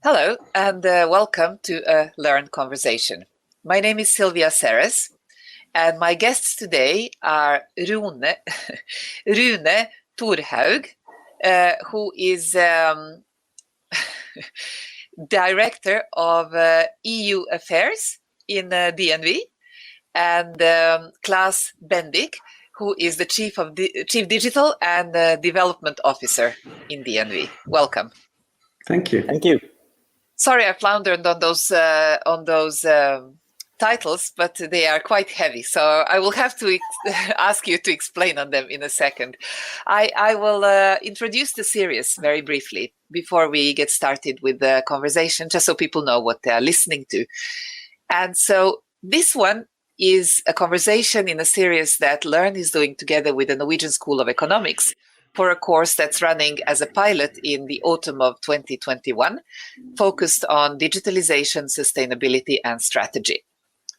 Hello, and welcome to a Learn Conversation. My name is Silvija, and my guests today are Rune, Rune Torhaug, who is Director of EU Affairs in DNV, and Klas Bendrik, who is the Chief Digital and Development Officer in DNV. Welcome. Thank you. Thank you. Sorry, I floundered on those titles, but they are quite heavy, so I will have to ask you to explain on them in a second. I will introduce the series very briefly before we get started with the conversation, just so people know what they are listening to. And so this one is a conversation in a series that Learn is doing together with the Norwegian School of Economics for a course that's running as a pilot in the autumn of 2021, focused on digitalization, sustainability, and strategy.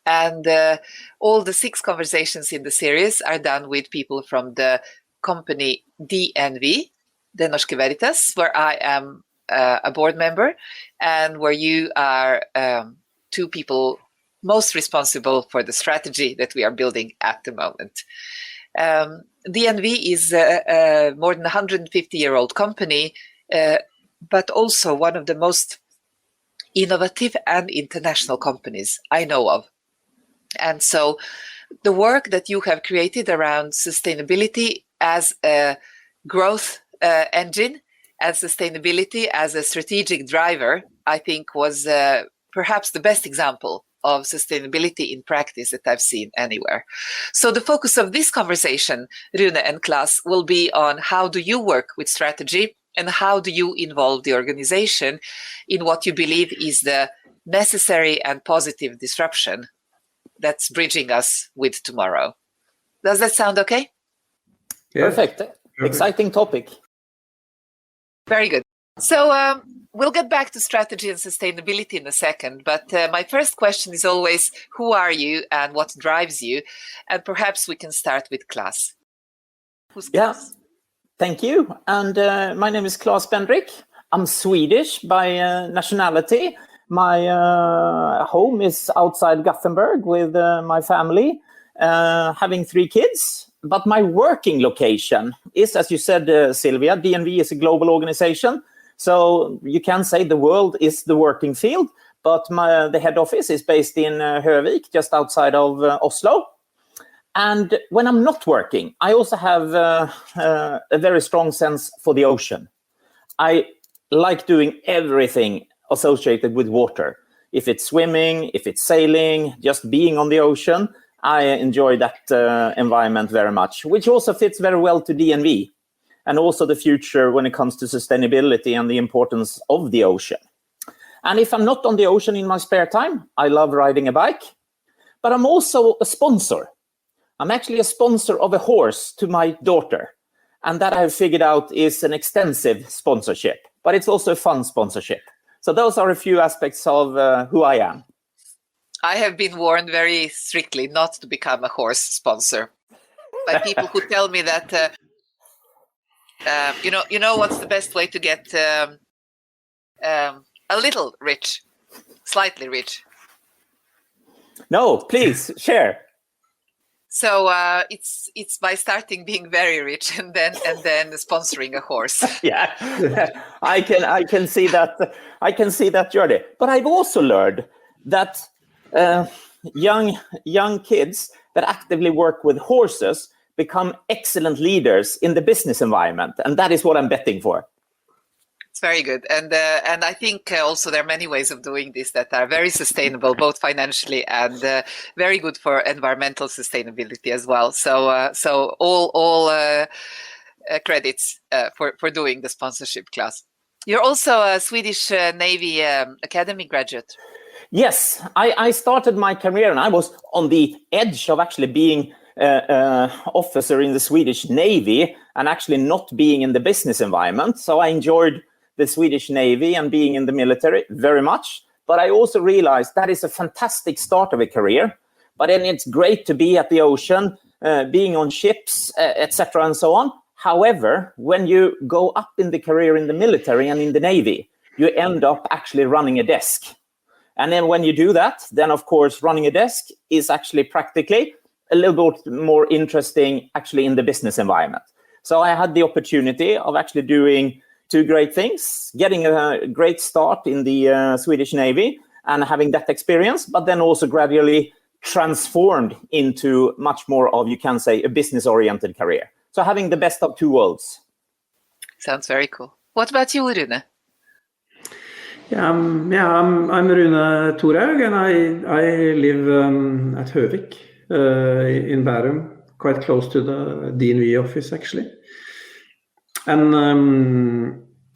And all the 6 conversations in the series are done with people from the company DNV, the Norske Veritas, where I am a board member, and where you are 2 people most responsible for the strategy that we are building at the moment. DNV is a more than 150-year-old company, but also one of the most innovative and international companies I know of. And so the work that you have created around sustainability as a growth engine and sustainability as a strategic driver, I think was perhaps the best example of sustainability in practice that I've seen anywhere. So the focus of this conversation, Rune and Klas, will be on how do you work with strategy and how do you involve the organization in what you believe is the necessary and positive disruption that's bridging us with tomorrow. Does that sound okay? Yeah. Perfect. Exciting topic. Very good. So we'll get back to strategy and sustainability in a second, but my first question is always, who are you and what drives you? And perhaps we can start with Klas. Who's Klas? Yeah, thank you. And my name is Klas Bendrik. I'm Swedish by nationality. My home is outside Gothenburg with my family, having 3 kids. But my working location is, as you said, Silvija, DNV is a global organization. So you can say the world is the working field, but the head office is based in Høvik, just outside of Oslo. And when I'm not working, I also have a very strong sense for the ocean. I like doing everything associated with water. If it's swimming, if it's sailing, just being on the ocean, I enjoy that environment very much, which also fits very well to DNV. And also the future when it comes to sustainability and the importance of the ocean. And if I'm not on the ocean in my spare time, I love riding a bike, but I'm also a sponsor. I'm actually a sponsor of a horse to my daughter. And that I've figured out is an extensive sponsorship, but it's also a fun sponsorship. So those are a few aspects of who I am. I have been warned very strictly not to become a horse sponsor by people who tell me that you know what's the best way to get a little rich, slightly rich? No, please share. So it's by starting being very rich and then sponsoring a horse. Yeah, I can see that. I can see that journey. But I've also learned that young kids that actively work with horses become excellent leaders in the business environment, and that is what I'm betting for. It's very good, and I think also there are many ways of doing this that are very sustainable, both financially and very good for environmental sustainability as well. So all credits for doing the sponsorship Klas. You're also a Swedish Navy Academy graduate. Yes, I started my career, and I was on the edge of actually being officer in the Swedish Navy and actually not being in the business environment. So I enjoyed the Swedish Navy and being in the military very much. But I also realized that is a fantastic start of a career. But then it's great to be at the ocean, being on ships, etc. and so on. However, when you go up in the career in the military and in the Navy, you end up actually running a desk. And then when you do that, then of course running a desk is actually practically a little bit more interesting actually in the business environment. So I had the opportunity of actually doing two great things, getting a great start in the Swedish Navy and having that experience, but then also gradually transformed into much more of, you can say, a business-oriented career. So having the best of two worlds. Sounds very cool. What about you, Rune? I'm Rune Torhaug, and I live at Høvik in Bærum, quite close to the DNV office actually. And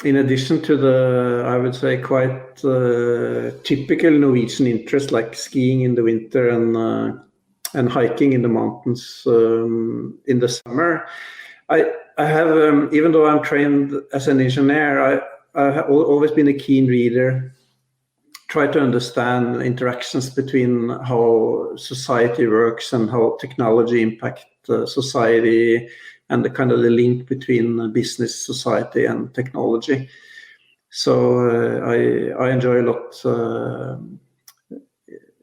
in addition to the, I would say, quite typical Norwegian interest like skiing in the winter and hiking in the mountains in the summer, I have, even though I'm trained as an engineer, I have always been a keen reader, try to understand interactions between how society works and how technology impacts society, and the kind of the link between business, society, and technology. So I enjoy a lot,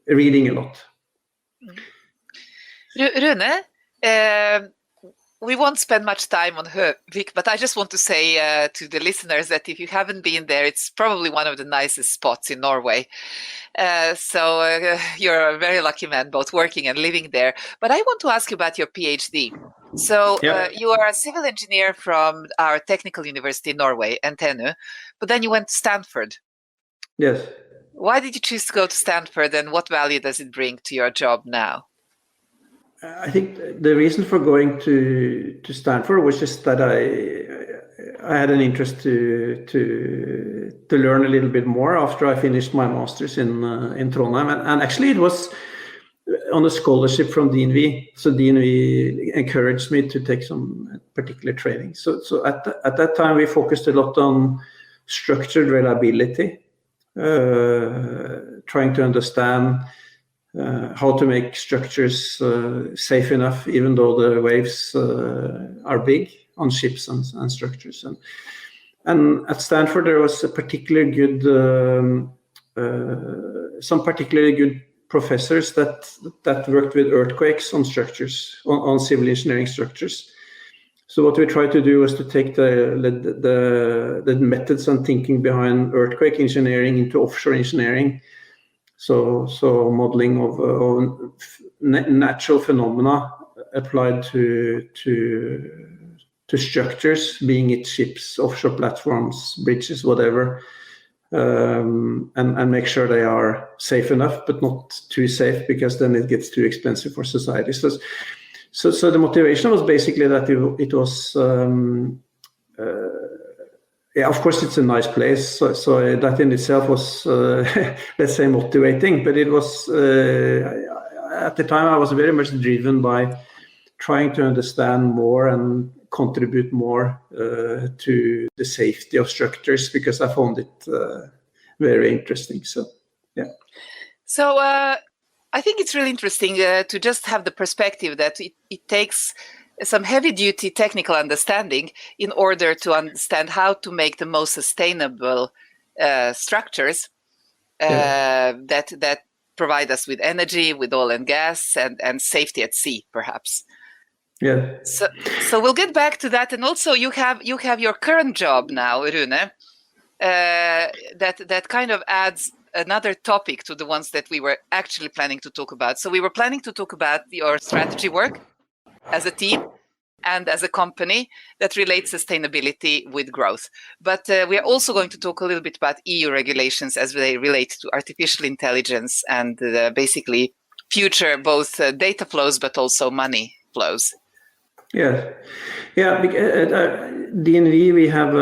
reading a lot. Rune, we won't spend much time on Høvik, but I just want to say to the listeners that if you haven't been there, it's probably one of the nicest spots in Norway. So you're a very lucky man, both working and living there. But I want to ask you about your PhD. So you are a civil engineer from our technical university in Norway, NTNU, but then you went to Stanford. Yes. Why did you choose to go to Stanford, and what value does it bring to your job now? I think the reason for going to Stanford was just that I had an interest to learn a little bit more after I finished my master's in Trondheim, and actually it was on a scholarship from DNV. So DNV encouraged me to take some particular training. So at that time we focused a lot on structured reliability, trying to understand how to make structures safe enough, even though the waves are big on ships and structures. And at Stanford, there was a particularly good, some particularly good professors that worked with earthquakes on structures, on civil engineering structures. So what we tried to do was to take the methods and thinking behind earthquake engineering into offshore engineering. So modeling of natural phenomena applied to structures, being it ships, offshore platforms, bridges, whatever, and make sure they are safe enough, but not too safe, because then it gets too expensive for society. So the motivation was basically that it was. Yeah, of course, it's a nice place. So that in itself was, let's say, motivating. But it was, at the time, I was very much driven by trying to understand more and contribute more to the safety of structures, because I found it very interesting. So, yeah. So I think it's really interesting to just have the perspective that it takes some heavy-duty technical understanding in order to understand how to make the most sustainable structures that provide us with energy, with oil and gas, and safety at sea, perhaps. Yeah. So we'll get back to that, and also you have your current job now, Rune, that kind of adds another topic to the ones that we were actually planning to talk about. So we were planning to talk about your strategy work as a team and as a company that relates sustainability with growth. But we are also going to talk a little bit about EU regulations as they relate to artificial intelligence and basically future both data flows but also money flows. Yeah. At DNV we have,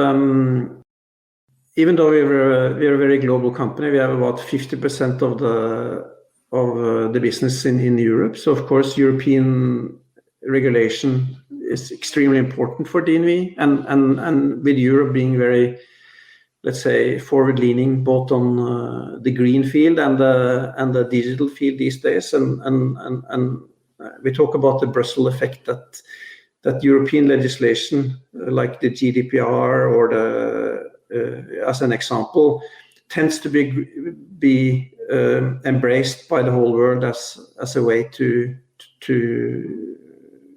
even though we're a very global company, we have about 50% of the business in Europe. So of course European regulation is extremely important for DNV, and with Europe being very, let's say, forward-leaning both on the green field and the digital field these days, and we talk about the Brussels effect, that European legislation like the GDPR or as an example, tends to be embraced by the whole world as a way to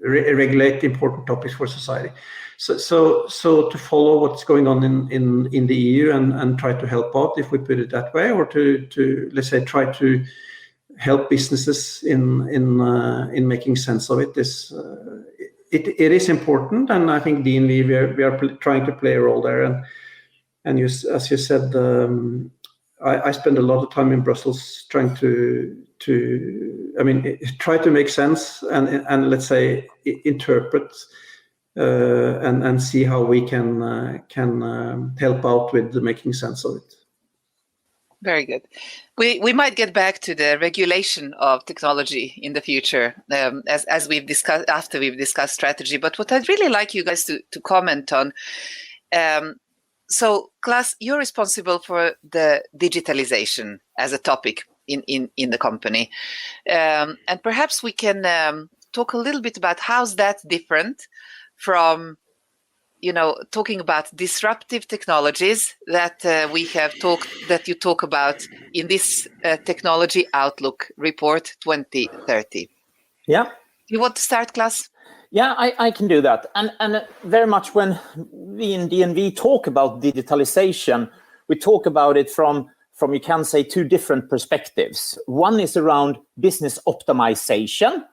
regulate important topics for society. So to follow what's going on in the EU and try to help out, if we put it that way, or to let's say try to help businesses in making sense of it is it is important, and I think DNV we are trying to play a role there. And you, as you said, I spend a lot of time in Brussels trying to try to make sense and let's say interpret and see how we can help out with making sense of it. Very good. We might get back to the regulation of technology in the future, as we've discussed after we've discussed strategy. But what I'd really like you guys to comment on. So, Klas, you're responsible for the digitalization as a topic in the company, and perhaps we can talk a little bit about how's that different from, talking about disruptive technologies that you talk about in this Technology Outlook Report 2030. Yeah. You want to start, Klas? Yeah, I can do that. And very much when we in DNV talk about digitalization, we talk about it from you can say two different perspectives. One is around business optimization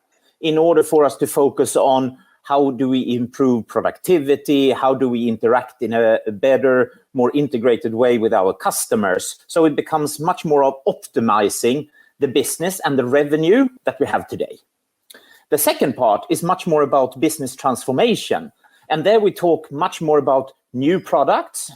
in order for us to focus on how do we improve productivity, how do we interact in a better, more integrated way with our customers. So it becomes much more of optimizing the business and the revenue that we have today. The second part is much more about business transformation. And there we talk much more about new products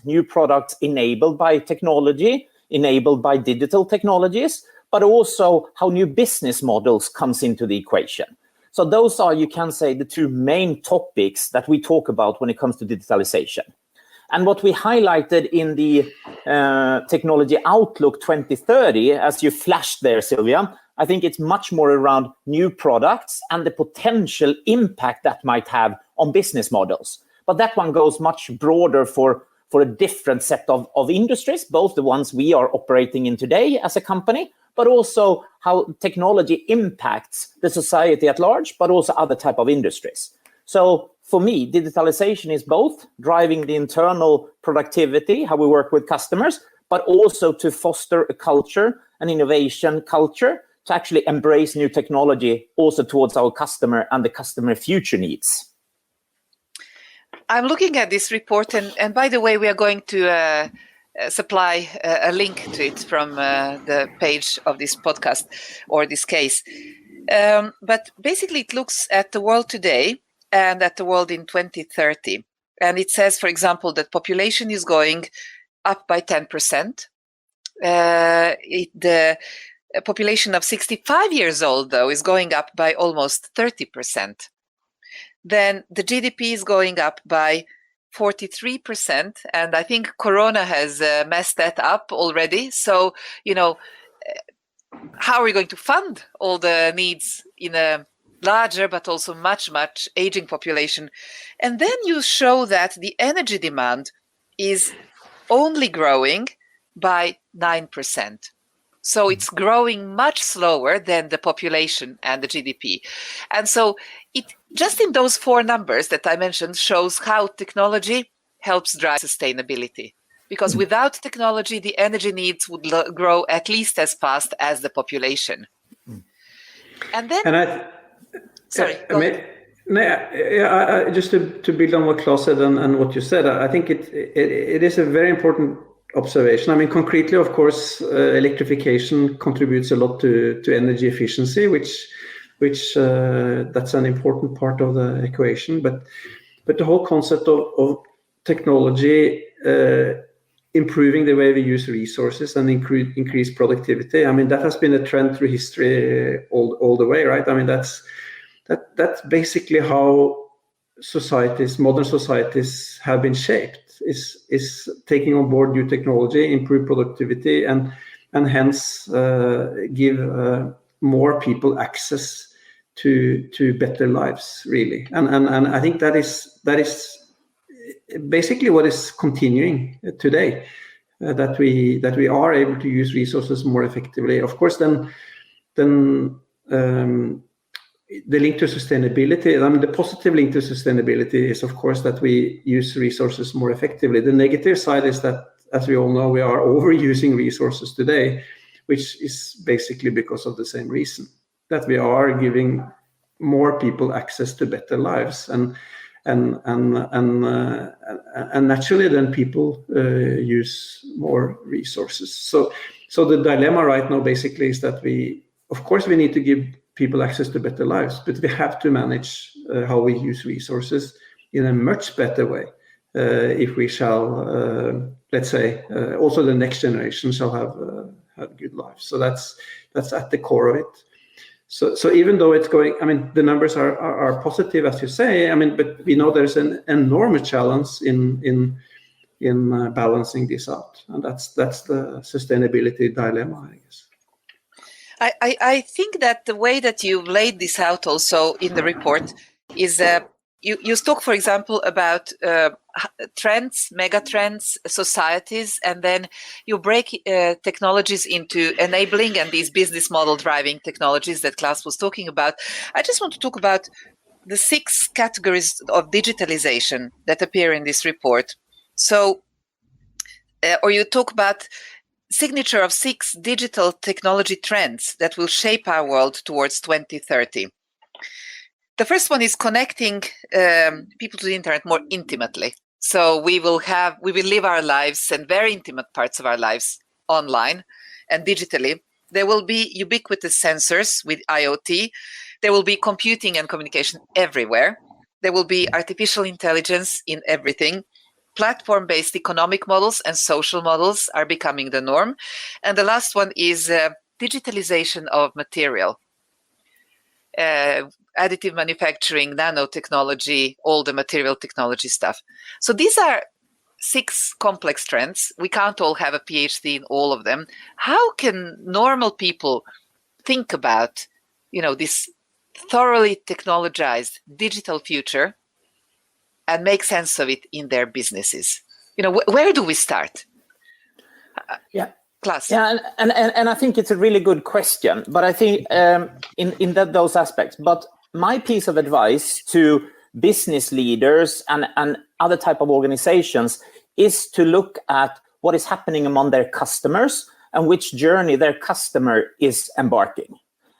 enabled by technology, enabled by digital technologies, but also how new business models comes into the equation. So those are, you can say, the two main topics that we talk about when it comes to digitalization. And what we highlighted in the Technology Outlook 2030, as you flashed there, Silvija, I think it's much more around new products and the potential impact that might have on business models. But that one goes much broader for a different set of industries, both the ones we are operating in today as a company, but also how technology impacts the society at large, but also other type of industries. So for me, digitalization is both driving the internal productivity, how we work with customers, but also to foster a culture, an innovation culture, to actually embrace new technology also towards our customer and the customer future needs. I'm looking at this report, and by the way, we are going to supply a link to it from the page of this podcast or this case. But basically, it looks at the world today and at the world in 2030. And it says, for example, that population is going up by 10%. The population of 65 years old, though, is going up by almost 30%. Then the GDP is going up by 43%. And I think Corona has messed that up already. So, how are we going to fund all the needs in a larger but also much, much aging population? And then you show that the energy demand is only growing by 9%. So it's growing much slower than the population and the GDP. And so it just in those four numbers that I mentioned shows how technology helps drive sustainability. Because without technology, the energy needs would grow at least as fast as the population. And then... Just to build on what Klas said and what you said, I think it is a very important observation. I mean, concretely, of course, electrification contributes a lot to energy efficiency, which that's an important part of the equation. But the whole concept of technology improving the way we use resources and increase productivity, I mean, that has been a trend through history all the way, right? I mean, that's basically how modern societies have been shaped. Is taking on board new technology, improve productivity, and hence give more people access to better lives, really. And I think that is basically what is continuing today, that we are able to use resources more effectively. Of course, then the link to sustainability, I mean, the positive link to sustainability is, of course, that we use resources more effectively. The negative side is that, as we all know, we are overusing resources today, which is basically because of the same reason, that we are giving more people access to better lives, and naturally then people use more resources. So the dilemma right now basically is that we need to give people access to better lives, but we have to manage how we use resources in a much better way if we shall, let's say, also the next generation shall have good lives. So that's at the core of it. So even though it's going, I mean, the numbers are positive, as you say, I mean, but we know there's an enormous challenge in balancing this out, and that's the sustainability dilemma, I guess. I think that the way that you've laid this out also in the report is you talk, for example, about trends, megatrends, societies, and then you break technologies into enabling and these business model driving technologies that Klas was talking about. I just want to talk about the 6 categories of digitalization that appear in this report. So, or you talk about signature of 6 digital technology trends that will shape our world towards 2030. The first one is connecting people to the internet more intimately. So we will live our lives and very intimate parts of our lives online and digitally. There will be ubiquitous sensors with IoT. There will be computing and communication everywhere. There will be artificial intelligence in everything. Platform-based economic models and social models are becoming the norm. And the last one is digitalization of material. Additive manufacturing, nanotechnology, all the material technology stuff. So these are 6 complex trends. We can't all have a PhD in all of them. How can normal people think about, this thoroughly technologized digital future and make sense of it in their businesses? Where do we start? Yeah. Klas. Yeah, and I think it's a really good question, but I think in those aspects. But my piece of advice to business leaders and other type of organizations is to look at what is happening among their customers and which journey their customer is embarking.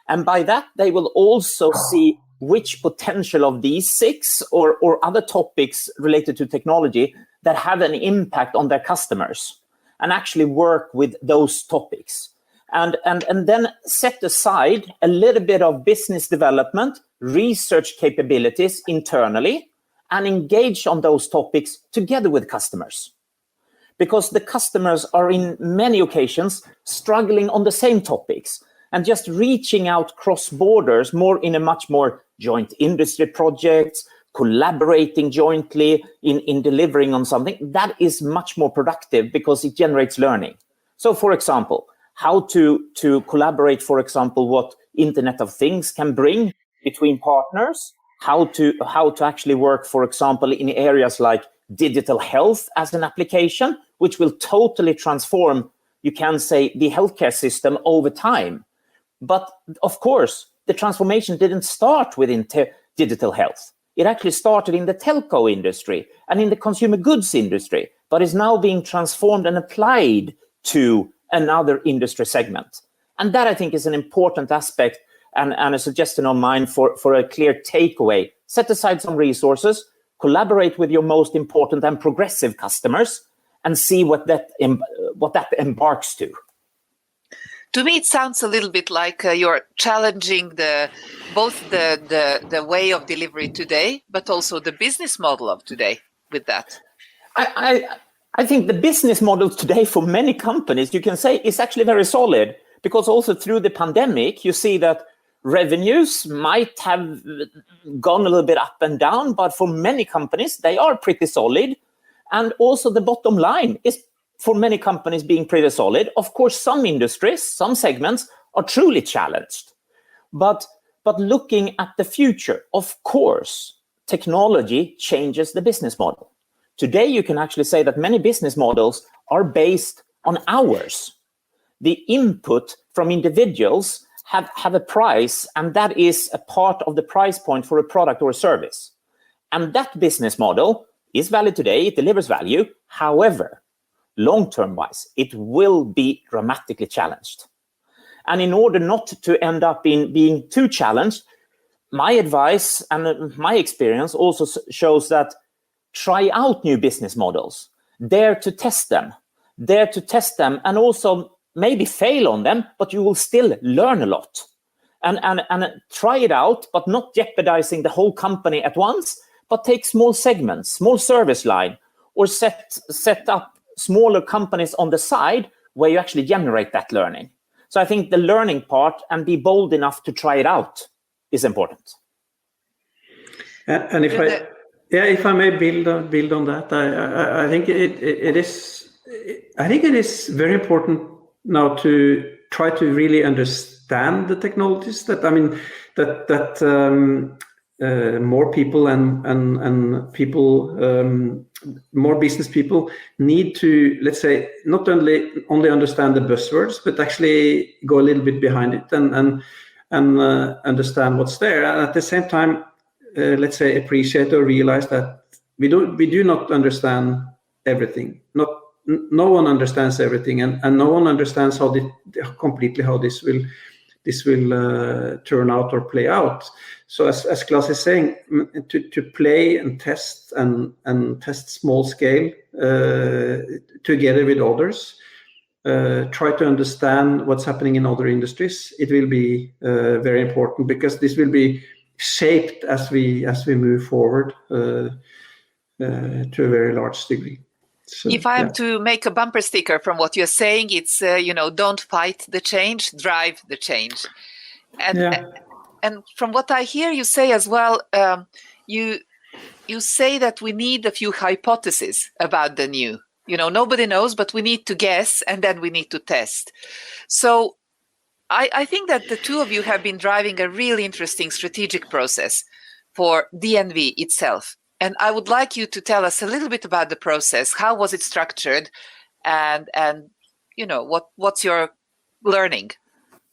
And by that, they will also see which potential of these 6 or other topics related to technology that have an impact on their customers, and actually work with those topics. And then set aside a little bit of business development, research capabilities internally, and engage on those topics together with customers. Because the customers are in many occasions struggling on the same topics, and just reaching out cross borders more in a much more joint industry projects, collaborating jointly in delivering on something, that is much more productive because it generates learning. So, for example, how to collaborate, for example, what Internet of Things can bring between partners, how to actually work, for example, in areas like digital health as an application, which will totally transform, you can say, the healthcare system over time. But of course, the transformation didn't start within digital health. It actually started in the telco industry and in the consumer goods industry, but is now being transformed and applied to another industry segment. And that, I think, is an important aspect and a suggestion of mine for a clear takeaway. Set aside some resources, collaborate with your most important and progressive customers, and see what that embarks to. To me, it sounds a little bit like you're challenging both the way of delivery today, but also the business model of today with that. I think the business model today for many companies, you can say, is actually very solid, because also through the pandemic, you see that revenues might have gone a little bit up and down, but for many companies, they are pretty solid. And also the bottom line is, for many companies, being pretty solid. Of course, some industries, some segments are truly challenged. But looking at the future, of course, technology changes the business model. Today, you can actually say that many business models are based on hours. The input from individuals have a price, and that is a part of the price point for a product or a service. And that business model is valid today, it delivers value. However, long-term wise, it will be dramatically challenged. And in order not to end up in being too challenged, my advice and my experience also shows that try out new business models, dare to test them, and also maybe fail on them, but you will still learn a lot. And try it out, but not jeopardizing the whole company at once, but take small segments, small service line, or set up smaller companies on the side where you actually generate that learning. So I think the learning part and be bold enough to try it out is important. And if I may build on that, I think it is very important now to try to really understand the technologies that more people and people, more business people need to, let's say, not only understand the buzzwords, but actually go a little bit behind it and understand what's there. And at the same time, let's say, appreciate or realize that we do not understand everything. No one understands everything, and no one understands how this will turn out or play out. So as Klas is saying, to play and test and test small scale together with others, try to understand what's happening in other industries. It will be very important, because this will be shaped as we move forward to a very large degree. So, if I am to make a bumper sticker from what you're saying, it's don't fight the change, drive the change. And from what I hear you say as well, you say that we need a few hypotheses about the new. Nobody knows, but we need to guess, and then we need to test. So I think that the two of you have been driving a really interesting strategic process for DNV itself. And I would like you to tell us a little bit about the process. How was it structured? And what's your learning?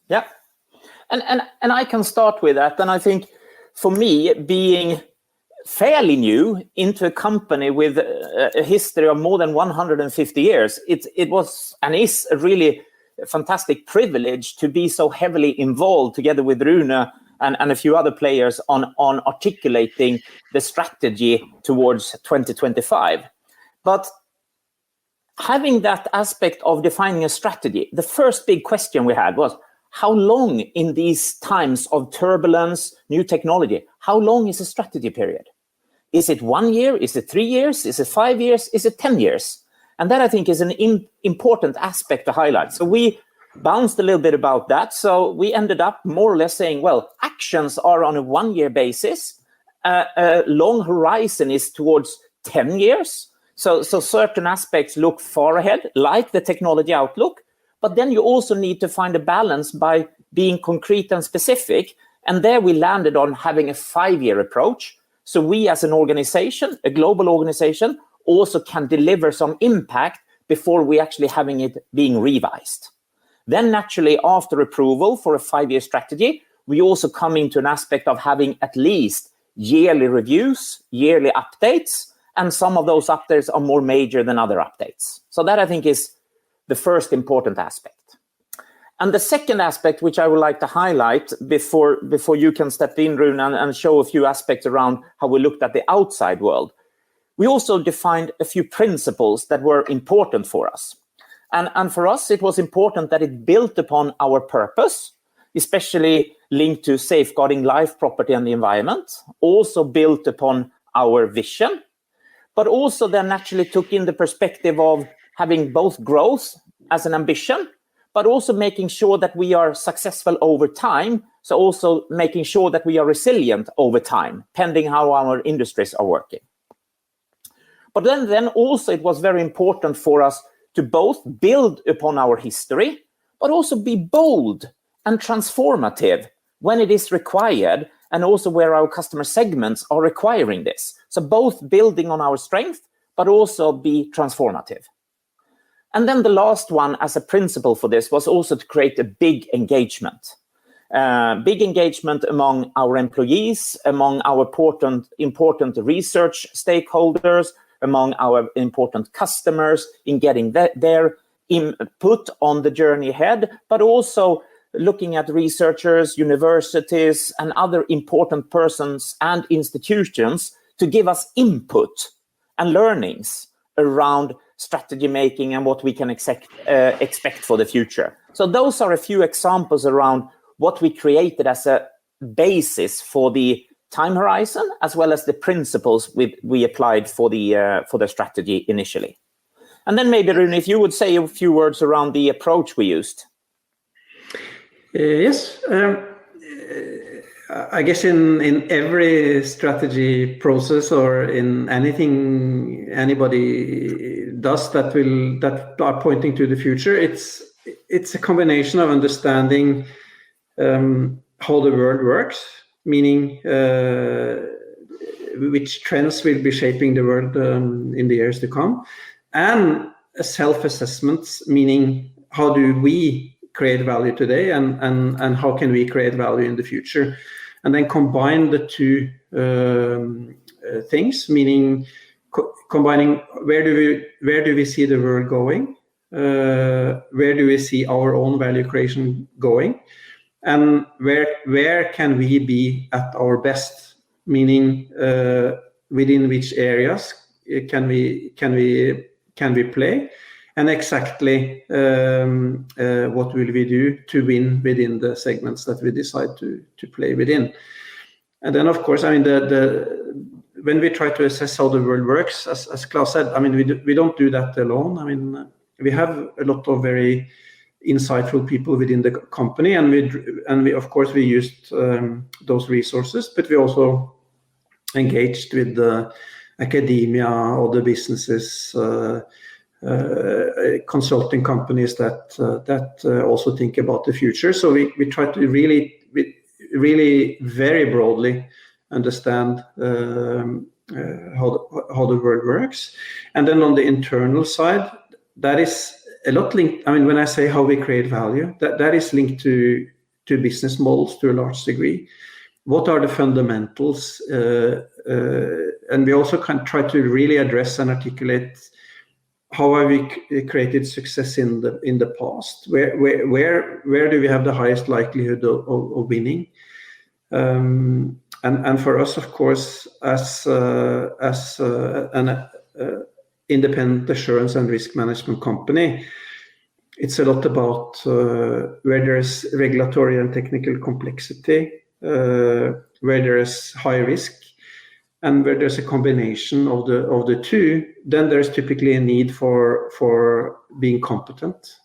Yeah. And I can start with that. And I think for me, being fairly new into a company with a history of more than 150 years, it was and is a really fantastic privilege to be so heavily involved together with Rune and a few other players on articulating the strategy towards 2025. But having that aspect of defining a strategy, the first big question we had was, how long in these times of turbulence, new technology, how long is a strategy period? Is it 1 year? Is it 3 years? Is it 5 years? Is it 10 years? And that, I think, is an important aspect to highlight. So we bounced a little bit about that. So we ended up more or less saying, well, actions are on a 1 year basis. A long horizon is towards 10 years. So certain aspects look far ahead, like the technology outlook. But then you also need to find a balance by being concrete and specific. And there we landed on having a 5-year approach. So we as an organization, a global organization, also can deliver some impact before we actually having it being revised. Then naturally, after approval for a 5-year strategy, we also come into an aspect of having at least yearly reviews, yearly updates, and some of those updates are more major than other updates. So that, I think, is the first important aspect. And the second aspect, which I would like to highlight before you can step in, Rune, and show a few aspects around how we looked at the outside world, we also defined a few principles that were important for us. And for us, it was important that it built upon our purpose, especially linked to safeguarding life, property, and the environment, also built upon our vision, but also then naturally took in the perspective of having both growth as an ambition, but also making sure that we are successful over time. So also making sure that we are resilient over time, pending how our industries are working. But then also it was very important for us to both build upon our history, but also be bold and transformative when it is required, and also where our customer segments are requiring this. So both building on our strength, but also be transformative. And then the last one as a principle for this was also to create a big engagement. Big engagement among our employees, among our important research stakeholders, among our important customers in getting their input on the journey ahead, but also looking at researchers, universities, and other important persons and institutions to give us input and learnings around strategy making and what we can expect for the future. So those are a few examples around what we created as a basis for the time horizon, as well as the principles we applied for the strategy initially. And then maybe, Rune, if you would say a few words around the approach we used. Yes. I guess in every strategy process or in anything anybody does that are pointing to the future, it's a combination of understanding how the world works, meaning which trends will be shaping the world in the years to come, and a self-assessment, meaning how do we create value today and how can we create value in the future, and then combine the two things, meaning combining where do we see the world going, where do we see our own value creation going, and where can we be at our best, meaning within which areas can we play, and exactly what will we do to win within the segments that we decide to play within. And then, of course, I mean, when we try to assess how the world works, as Klas said, I mean, we don't do that alone. I mean, we have a lot of very insightful people within the company, and we of course we used those resources, but we also engaged with the academia, other businesses, consulting companies that also think about the future. So we try to really very broadly understand how the world works. And then on the internal side, that is a lot linked. I mean, when I say how we create value, that is linked to business models to a large degree. What are the fundamentals? And we also can try to really address and articulate how have we created success in the past? Where do we have the highest likelihood of winning? And for us, of course, as an independent assurance and risk management company, it's a lot about where there's regulatory and technical complexity, where there's high risk, and where there's a combination of the two. Then there's typically a need for being competent,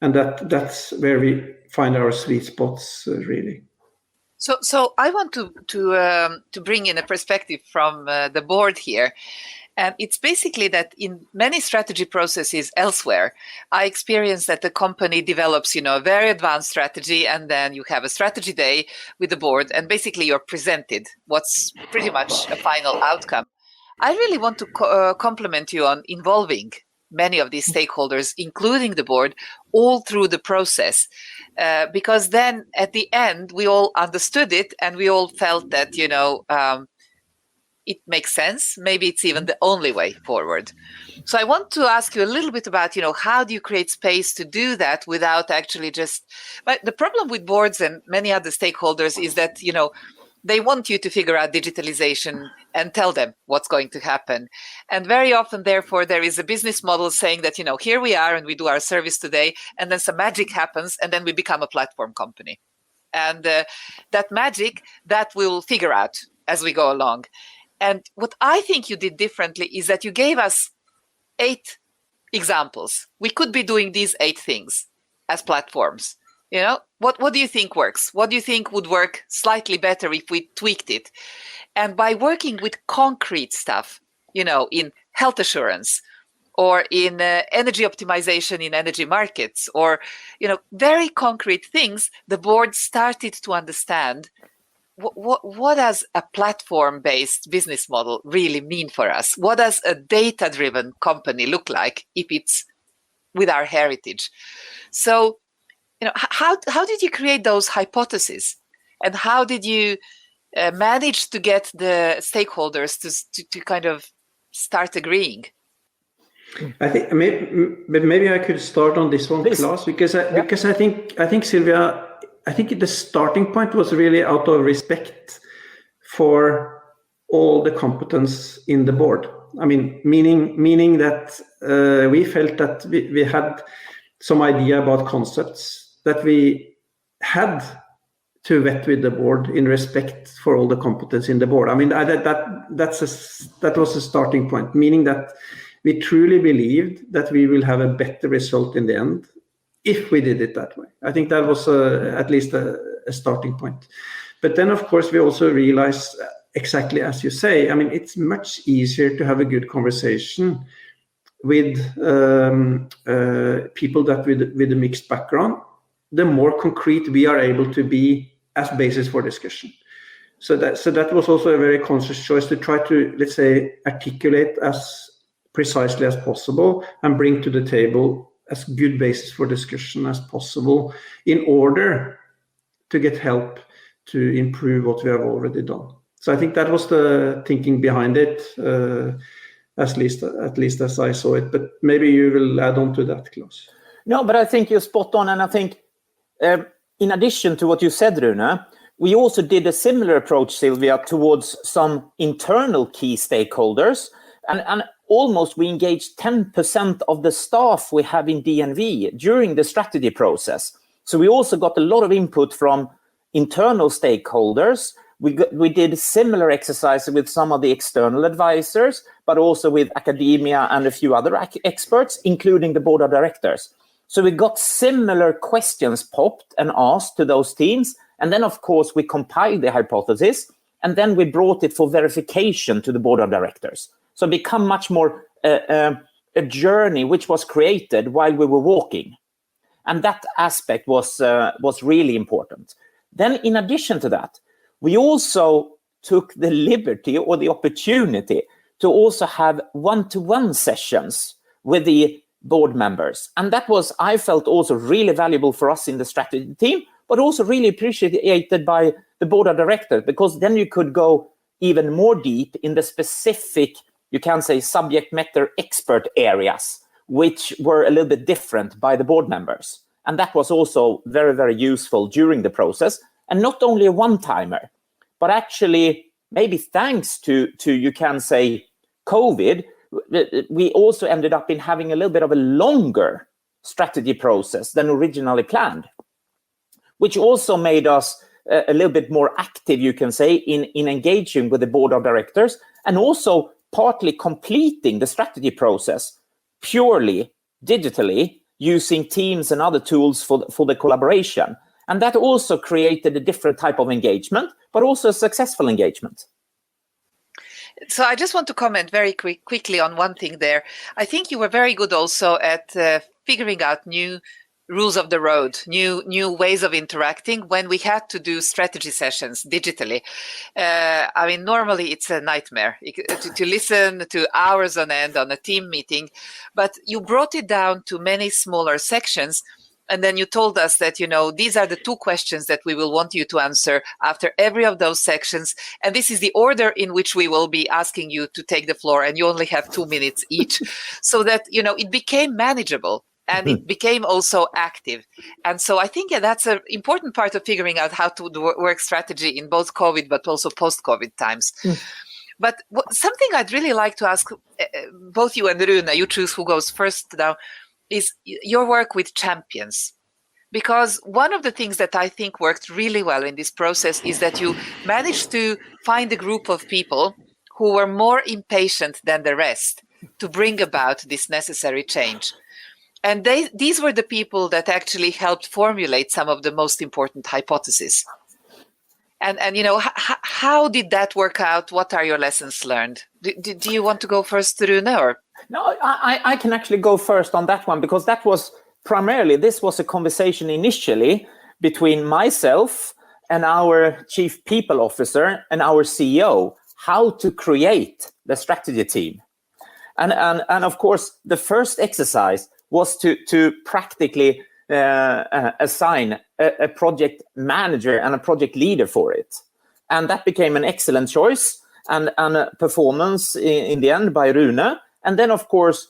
and that's where we find our sweet spots, really. So I want to bring in a perspective from the board here. And it's basically that in many strategy processes elsewhere, I experienced that the company develops, a very advanced strategy, and then you have a strategy day with the board, and basically you're presented what's pretty much a final outcome. I really want to compliment you on involving many of these stakeholders, including the board, all through the process, because then at the end we all understood it, and we all felt that it makes sense. Maybe it's even the only way forward. So I want to ask you a little bit about, how do you create space to do that without actually but the problem with boards and many other stakeholders is that, they want you to figure out digitalization and tell them what's going to happen. And very often, therefore, there is a business model saying that, here we are and we do our service today, and then some magic happens, and then we become a platform company. And that magic, that we'll figure out as we go along. And what I think you did differently is that you gave us 8 examples. We could be doing these 8 things as platforms. What do you think works? What do you think would work slightly better if we tweaked it? And by working with concrete stuff, in health assurance or in energy optimization in energy markets, or, very concrete things, the board started to understand what does a platform-based business model really mean for us? What does a data-driven company look like if it's with our heritage? So, how did you create those hypotheses, and how did you manage to get the stakeholders to kind of start agreeing? I think maybe I could start on this one, Klas, because I think Silvija, I think the starting point was really out of respect for all the competence in the board. I mean, meaning that we felt that we had some idea about concepts that we had to vet with the board in respect for all the competence in the board. I mean, that was a starting point, meaning that we truly believed that we will have a better result in the end if we did it that way. I think that was at least a starting point. But then, of course, we also realized, exactly as you say, I mean, it's much easier to have a good conversation with people that with a mixed background, the more concrete we are able to be as basis for discussion. So that was also a very conscious choice to try to, let's say, articulate as precisely as possible and bring to the table as good basis for discussion as possible in order to get help to improve what we have already done. So I think that was the thinking behind it, at least as I saw it. But maybe you will add on to that, Klas. No, but I think you're spot on. And I think in addition to what you said, Rune, we also did a similar approach, Silvija, towards some internal key stakeholders. And almost we engaged 10% of the staff we have in DNV during the strategy process. So we also got a lot of input from internal stakeholders. We did similar exercises with some of the external advisors, but also with academia and a few other experts, including the board of directors. So we got similar questions popped and asked to those teams. And then, of course, we compiled the hypothesis, and then we brought it for verification to the board of directors. So it became much more a journey which was created while we were walking. And that aspect was really important. Then in addition to that, we also took the liberty or the opportunity to also have one-to-one sessions with the board members. And that was, I felt, also really valuable for us in the strategy team, but also really appreciated by the board of directors, because then you could go even more deep in the specific, you can say, subject matter expert areas, which were a little bit different by the board members. And that was also very, very useful during the process. And not only a one-timer, but actually, maybe thanks to you can say, COVID, we also ended up in having a little bit of a longer strategy process than originally planned, which also made us a little bit more active, you can say, in engaging with the board of directors, and also partly completing the strategy process purely digitally using Teams and other tools for the collaboration. And that also created a different type of engagement, but also a successful engagement. So I just want to comment very quickly on one thing there. I think you were very good also at figuring out new rules of the road, new ways of interacting when we had to do strategy sessions digitally. I mean, normally it's a nightmare to listen to hours on end on a team meeting, but you brought it down to many smaller sections. And then you told us that, these are the 2 questions that we will want you to answer after every of those sections. And this is the order in which we will be asking you to take the floor. And you only have 2 minutes each, so that, it became manageable. And it became also active. And so I think that's an important part of figuring out how to work strategy in both COVID, but also post-COVID times. But something I'd really like to ask both you and Rune, you choose who goes first now, is your work with champions. Because one of the things that I think worked really well in this process is that you managed to find a group of people who were more impatient than the rest to bring about this necessary change. And these were the people that actually helped formulate some of the most important hypotheses. And how did that work out? What are your lessons learned? Do you want to go first, Rune? Or? No, I can actually go first on that one, because that was primarily, this was a conversation initially between myself and our chief people officer and our CEO how to create the strategy team. And of course, the first exercise was to practically assign a project manager and a project leader for it. And that became an excellent choice and a performance in the end by Rune. And then, of course,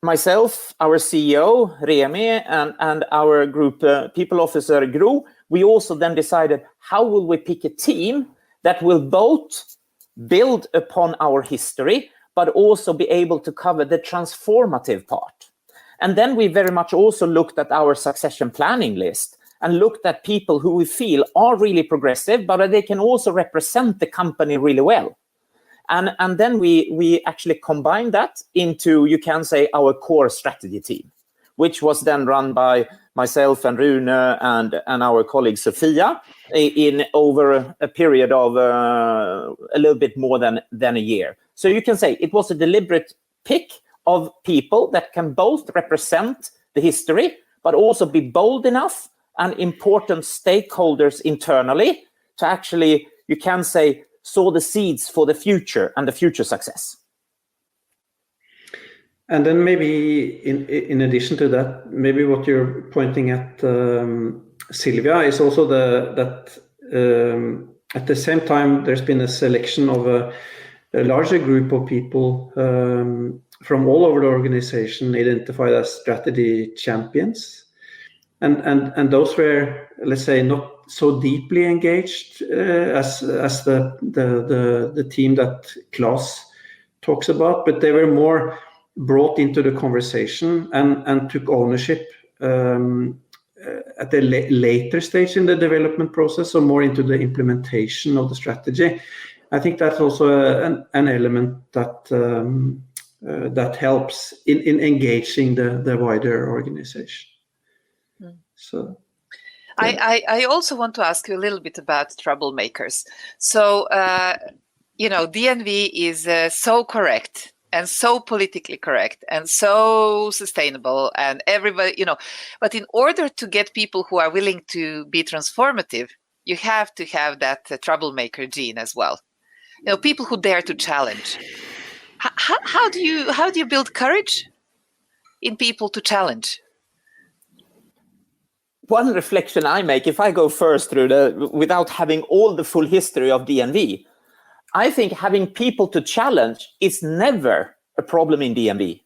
myself, our CEO, Remi, and our group people officer, Gro, we also then decided how will we pick a team that will both build upon our history, but also be able to cover the transformative part. And then we very much also looked at our succession planning list and looked at people who we feel are really progressive, but they can also represent the company really well. And then we actually combined that into, you can say, our core strategy team, which was then run by myself and Rune and our colleague Silvija in over a period of a little bit more than a year. So you can say it was a deliberate pick of people that can both represent the history, but also be bold enough and important stakeholders internally to actually, you can say, sow the seeds for the future and the future success. And then maybe in addition to that, maybe what you're pointing at, Silvija, is also that at the same time there's been a selection of a larger group of people from all over the organization identified as strategy champions, and those were, let's say, not so deeply engaged as the team that Klas talks about, but they were more brought into the conversation and took ownership at a later stage in the development process, so more into the implementation of the strategy. I think that's also an element that helps in engaging the wider organization. So. I also want to ask you a little bit about troublemakers. So, DNV is so correct and so politically correct and so sustainable, and everybody, but in order to get people who are willing to be transformative, you have to have that troublemaker gene as well. People who dare to challenge. How do you build courage in people to challenge? One reflection I make, if I go first through without having all the full history of DNV, I think having people to challenge is never a problem in DNV.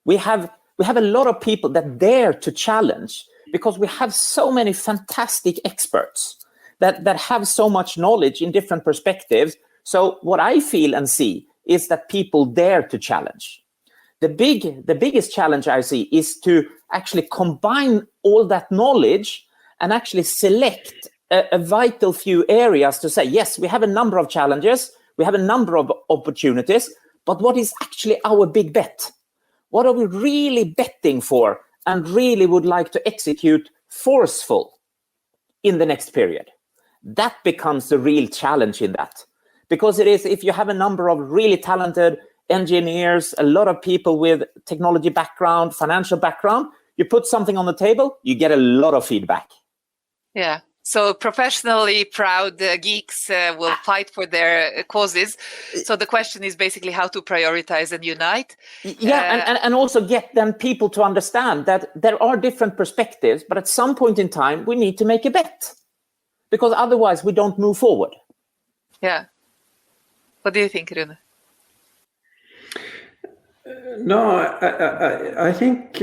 We have a lot of people that dare to challenge because we have so many fantastic experts that have so much knowledge in different perspectives. So what I feel and see is that people dare to challenge. The biggest challenge I see is to actually combine all that knowledge and actually select a vital few areas to say, yes, we have a number of challenges, we have a number of opportunities, but what is actually our big bet? What are we really betting for and really would like to execute forceful in the next period? That becomes the real challenge in that. Because it is, if you have a number of really talented engineers, a lot of people with technology background, financial background, you put something on the table, you get a lot of feedback. Yeah. So professionally proud geeks will fight for their causes. So the question is basically how to prioritize and unite. Yeah, and also get then people to understand that there are different perspectives, but at some point in time, we need to make a bet. Because otherwise we don't move forward. Yeah. What do you think, Rune? No, I think,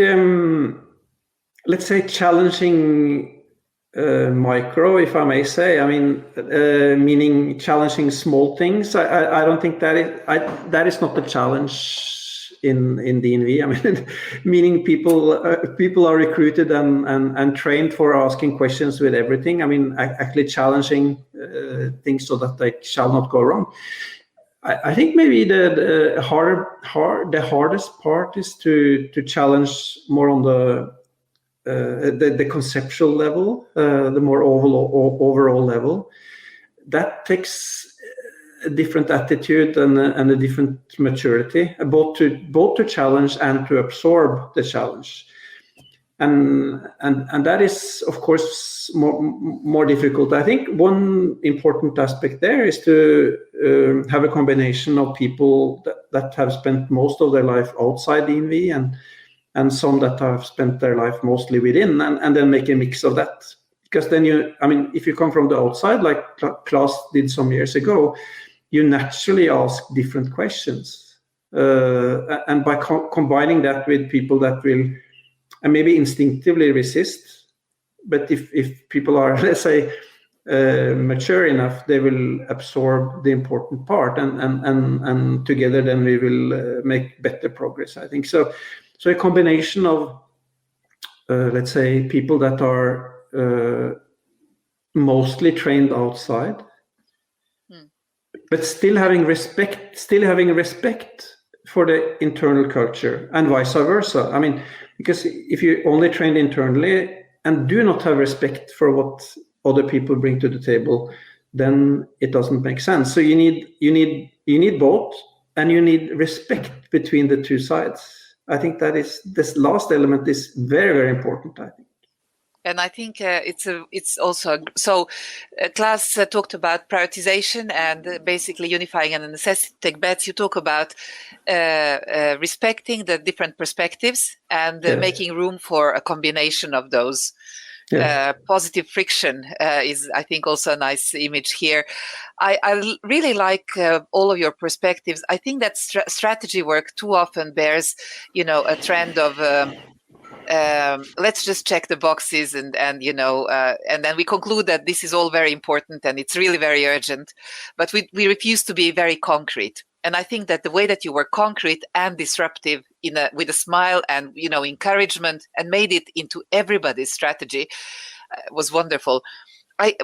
let's say, challenging micro, if I may say, meaning challenging small things. I don't think that is not the challenge in DNV. Meaning people are recruited and trained for asking questions with everything. Actually challenging things so that they shall not go wrong. I think maybe the hardest part is to challenge more on the conceptual level, the more overall level. That takes a different attitude and a different maturity, both to challenge and to absorb the challenge. And that is, of course, more difficult. I think one important aspect there is to have a combination of people that have spent most of their life outside DNV and some that have spent their life mostly within, and then make a mix of that. Because then if you come from the outside, like Klas did some years ago, you naturally ask different questions. And by combining that with people that will and maybe instinctively resist, but if people are, let's say, mature enough, they will absorb the important part, and together then we will make better progress, I think. So a combination of, let's say, people that are mostly trained outside, but still having respect for the internal culture, and vice versa. Because if you only train internally and do not have respect for what other people bring to the table, then it doesn't make sense. So you need both, and you need respect between the two sides. I think this last element is very, very important, I think. And I think it's also so. Klas talked about prioritization and basically unifying and necessity take bets. You talk about respecting the different perspectives and making room for a combination of those. Positive friction is, I think, also a nice image here. I really like all of your perspectives. I think that strategy work too often bears, a trend of. Let's just check the boxes and then we conclude that this is all very important and it's really very urgent, but we refuse to be very concrete. And I think that the way that you were concrete and disruptive with a smile and encouragement and made it into everybody's strategy was wonderful.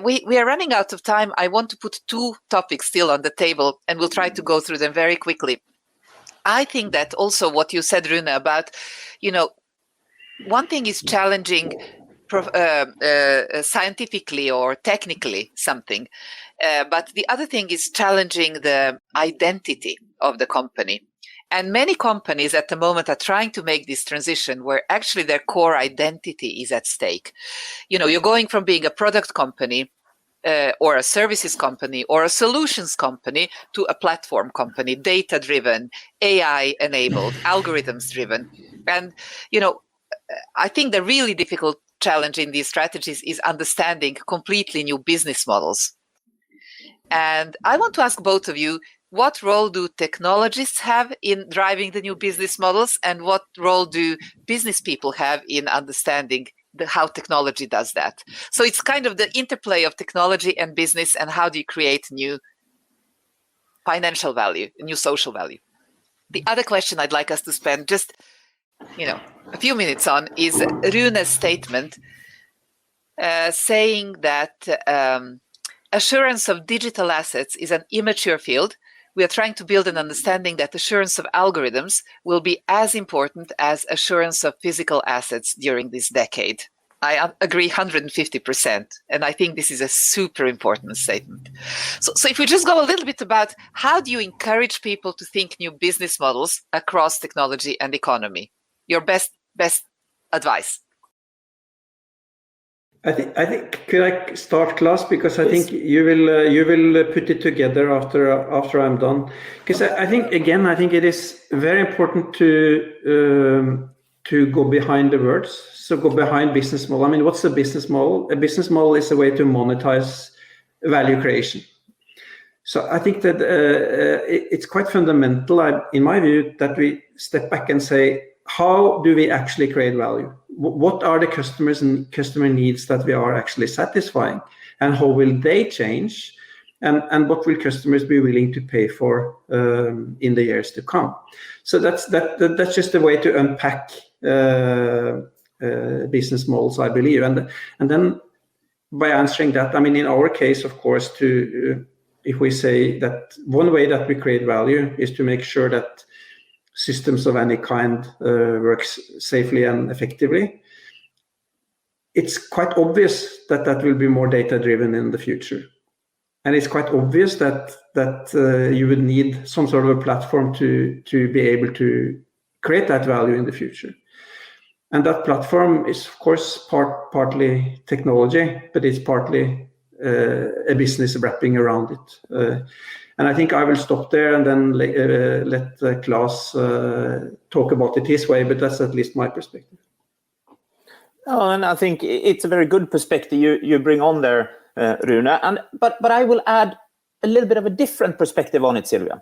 We are running out of time. I want to put two topics still on the table, and we'll try to go through them very quickly. I think that also what you said, Rune, about one thing is challenging scientifically or technically something, but the other thing is challenging the identity of the company. And many companies at the moment are trying to make this transition where actually their core identity is at stake. You're going from being a product company or a services company or a solutions company to a platform company, data-driven, AI-enabled, algorithms-driven. And, I think the really difficult challenge in these strategies is understanding completely new business models. And I want to ask both of you, what role do technologists have in driving the new business models, and what role do business people have in understanding how technology does that? So it's kind of the interplay of technology and business, and how do you create new financial value, new social value? The other question I'd like us to spend just a few minutes on is Rune's statement saying that assurance of digital assets is an immature field. We are trying to build an understanding that assurance of algorithms will be as important as assurance of physical assets during this decade. I agree 150%, and I think this is a super important statement. So if we just go a little bit about how do you encourage people to think new business models across technology and economy? Your best advice. I think could I start, Klas, because I think you will put it together after I'm done. Because I think it is very important to go behind the words. So go behind business model. What's a business model? A business model is a way to monetize value creation. So I think that it's quite fundamental, in my view, that we step back and say, how do we actually create value? What are the customer needs that we are actually satisfying, and how will they change, and what will customers be willing to pay for in the years to come? So that's just a way to unpack business models, I believe, and then by answering that, in our case, of course, if we say that one way that we create value is to make sure that systems of any kind works safely and effectively, it's quite obvious that will be more data-driven in the future. And it's quite obvious that you would need some sort of a platform to be able to create that value in the future. And that platform is, of course, partly technology, but it's partly a business wrapping around it. And I think I will stop there and then let Klas talk about it his way, but that's at least my perspective. Oh, and I think it's a very good perspective you bring on there, Rune. But I will add a little bit of a different perspective on it, Silvija.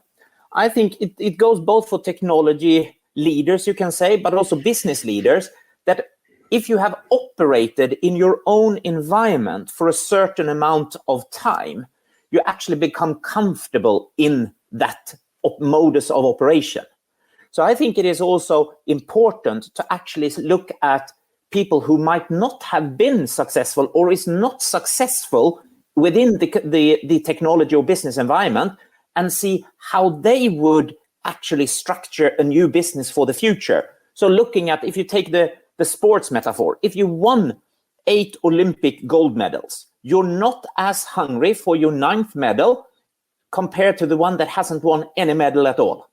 I think it goes both for technology leaders, you can say, but also business leaders, that if you have operated in your own environment for a certain amount of time, you actually become comfortable in that modus of operation. So I think it is also important to actually look at people who might not have been successful or is not successful within the technology or business environment, and see how they would actually structure a new business for the future. So looking at, if you take the sports metaphor, if you won 8 Olympic gold medals, you're not as hungry for your 9th medal compared to the one that hasn't won any medal at all.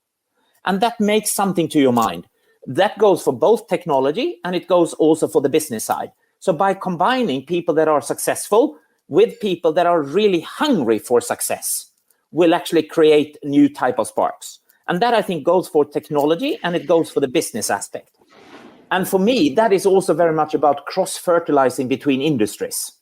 And that makes something to your mind. That goes for both technology and it goes also for the business side. So by combining people that are successful with people that are really hungry for success, will actually create new type of sparks. And that I think goes for technology and it goes for the business aspect. And for me, that is also very much about cross-fertilizing between industries.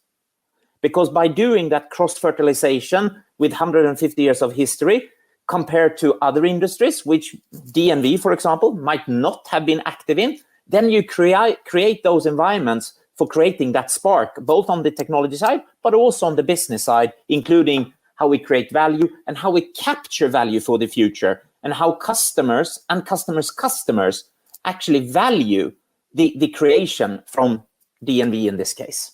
Because by doing that cross-fertilization with 150 years of history, compared to other industries, which DNV, for example, might not have been active in, then you create those environments for creating that spark, both on the technology side, but also on the business side, including how we create value and how we capture value for the future, and how customers and customers actually value the creation from DNV in this case.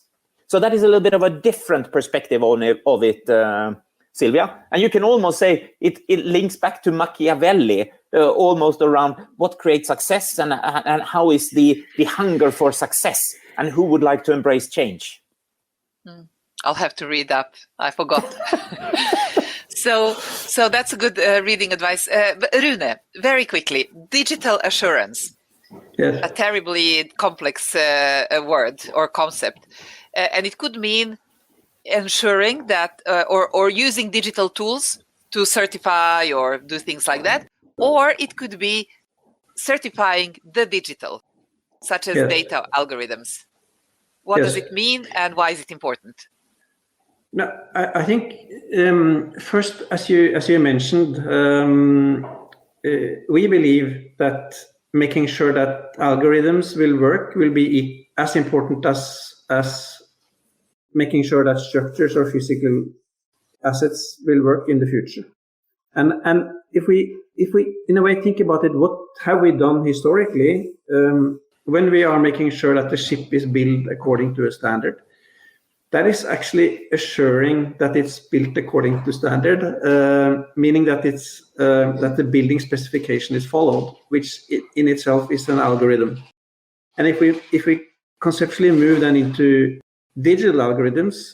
So that is a little bit of a different perspective of it, Silvija. And you can almost say it links back to Machiavelli, almost around what creates success and how is the hunger for success and who would like to embrace change. I'll have to read up. I forgot. So that's a good reading advice. But Rune, very quickly, digital assurance. Yes. A terribly complex word or concept. And it could mean ensuring that or using digital tools to certify or do things like that. Or it could be certifying the digital, such as data algorithms. What does it mean and why is it important? No, I think first, as you mentioned, we believe that making sure that algorithms will work will be as important as making sure that structures or physical assets will work in the future. And if we in a way think about it, what have we done historically when we are making sure that the ship is built according to a standard? That is actually assuring that it's built according to standard, meaning that it's that the building specification is followed, which in itself is an algorithm. And if we conceptually move then into digital algorithms,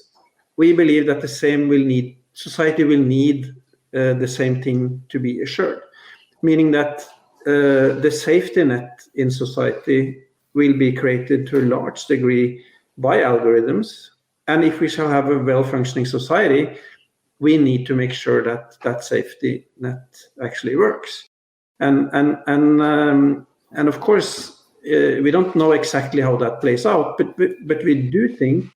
we believe that society will need the same thing to be assured, meaning that the safety net in society will be created to a large degree by algorithms. And if we shall have a well-functioning society, we need to make sure that that safety net actually works. And of course, we don't know exactly how that plays out, but we do think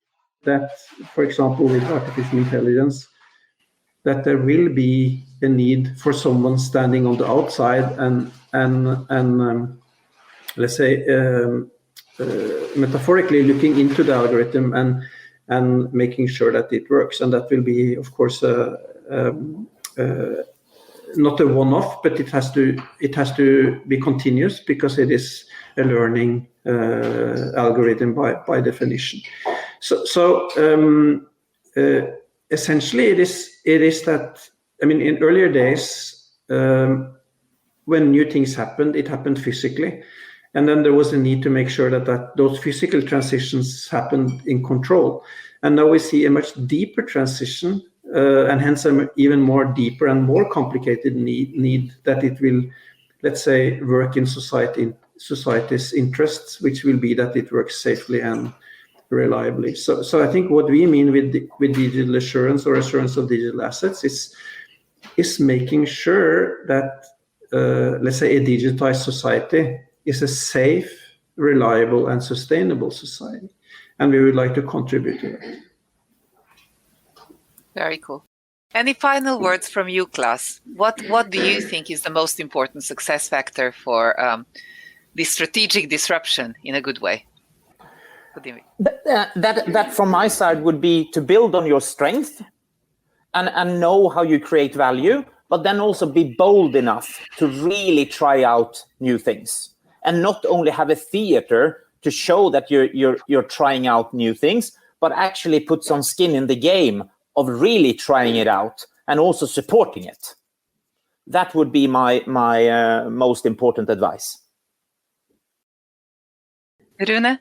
that, for example, with artificial intelligence, that there will be a need for someone standing on the outside and let's say metaphorically looking into the algorithm and making sure that it works. And that will be, of course, not a one-off, but it has to be continuous because it is a learning algorithm by definition. So essentially, it is that, I mean, in earlier days, when new things happened, it happened physically. And then there was a need to make sure that those physical transitions happened in control. And now we see a much deeper transition, and hence an even more deeper and more complicated need that it will, let's say, work in society society's interests, which will be that it works safely and reliably. So I think what we mean with digital assurance or assurance of digital assets is making sure that, let's say, a digitized society is a safe, reliable, and sustainable society. And we would like to contribute to that. Very cool. Any final words from you, Klas? What do you think is the most important success factor for the strategic disruption in a good way? That from my side would be to build on your strength and know how you create value, but then also be bold enough to really try out new things, and not only have a theater to show that you're trying out new things, but actually put some skin in the game of really trying it out and also supporting it. That would be my most important advice. Rune?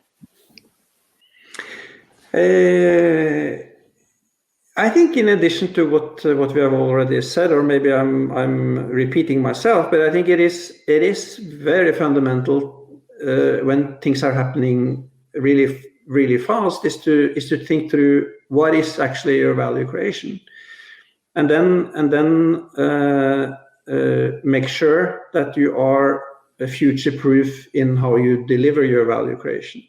I think in addition to what we have already said, or maybe I'm repeating myself, but I think it is very fundamental when things are happening really, really fast, is to think through what is actually your value creation, and then make sure that you are future-proof in how you deliver your value creation,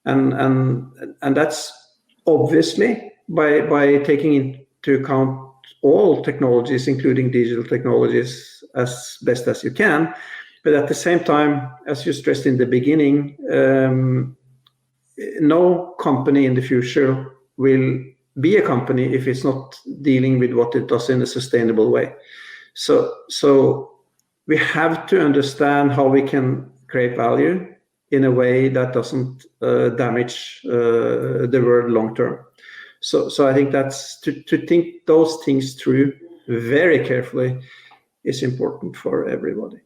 and that's obviously by taking into account all technologies, including digital technologies, as best as you can. But at the same time, as you stressed in the beginning, no company in the future will be a company if it's not dealing with what it does in a sustainable way. So we have to understand how we can create value in a way that doesn't damage the world long term. So I think that's to think those things through very carefully is important for everybody.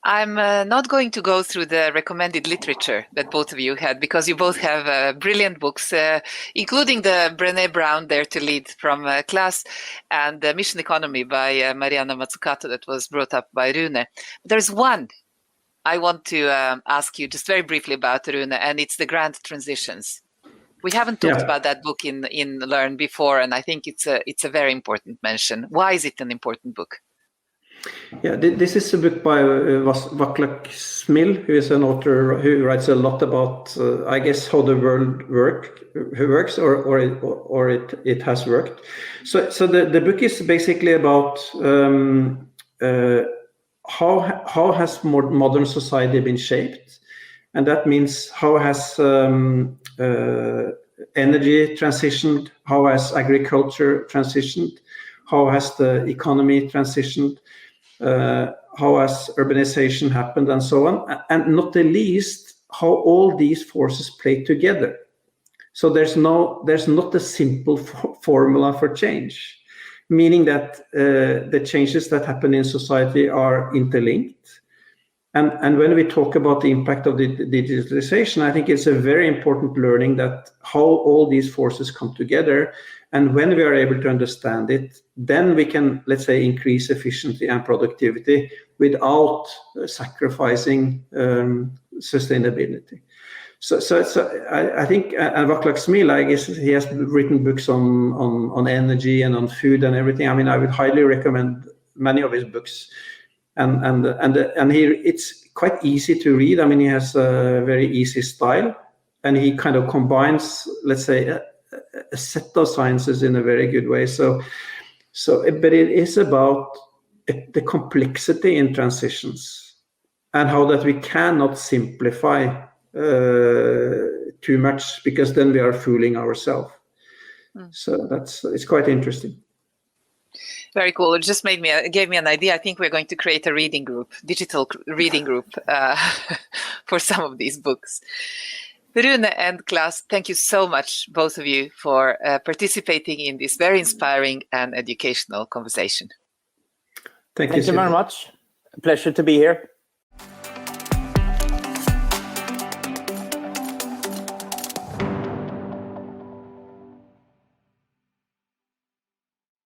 I'm not going to go through the recommended literature that both of you had, because you both have brilliant books, including the Brené Brown Dare to Lead from Klas, and the Mission Economy by Mariana Mazzucato that was brought up by Rune. There's one I want to ask you just very briefly about, Rune, and it's The Grand Transitions. We haven't talked about that book in Learn before, and I think it's a very important mention. Why is it an important book? Yeah, this is a book by Vaclav Smil, who is an author who writes a lot about, I guess, how the world works, or it has worked. So the book is basically about how has modern society been shaped, and that means how has energy transitioned, how has agriculture transitioned, how has the economy transitioned, how has urbanization happened, and so on, and not the least how all these forces play together. So there's not a simple formula for change, meaning that the changes that happen in society are interlinked. And when we talk about the impact of the digitalization, I think it's a very important learning that how all these forces come together. And when we are able to understand it, then we can, let's say, increase efficiency and productivity without sacrificing sustainability. So I think, and Vaclav Smil, I guess he has written books on energy and on food and everything. I mean, I would highly recommend many of his books. And it's quite easy to read. I mean, he has a very easy style, and he kind of combines, let's say, a set of sciences in a very good way. But it is about the complexity in transitions and how that we cannot simplify too much, because then we are fooling ourselves. So it's quite interesting. Very cool. It just gave me an idea. I think we're going to create a reading group, digital reading group for some of these books. Rune and Klas, thank you so much, both of you, for participating in this very inspiring and educational conversation. Thank you very much. A pleasure to be here.